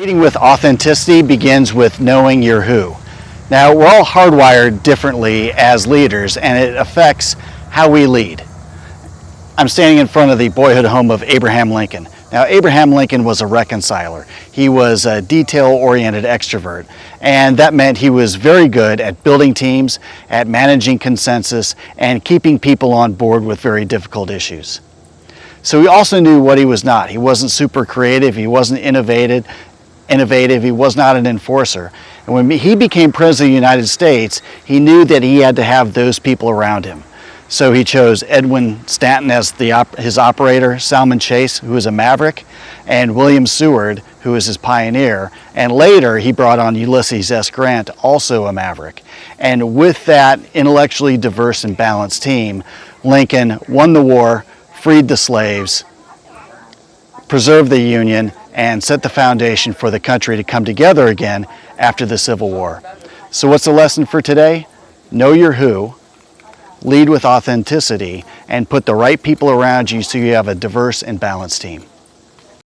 Leading with authenticity begins with knowing your who. Now, we're all hardwired differently as leaders, and it affects how we lead. I'm standing in front of the boyhood home of Abraham Lincoln. Now, Abraham Lincoln was a reconciler. He was a detail-oriented extrovert, and that meant he was very good at building teams, at managing consensus, and keeping people on board with very difficult issues. So he also knew what he was not. He wasn't super creative, he wasn't innovative, he was not an enforcer. And when he became President of the United States, he knew that he had to have those people around him. So he chose Edwin Stanton as his operator, Salmon Chase, who was a Maverick, and William Seward, who was his pioneer. And later he brought on Ulysses S. Grant, also a Maverick. And with that intellectually diverse and balanced team, Lincoln won the war, freed the slaves, preserved the Union, and set the foundation for the country to come together again after the Civil War. So what's the lesson for today? Know your who, lead with authenticity, and put the right people around you so you have a diverse and balanced team.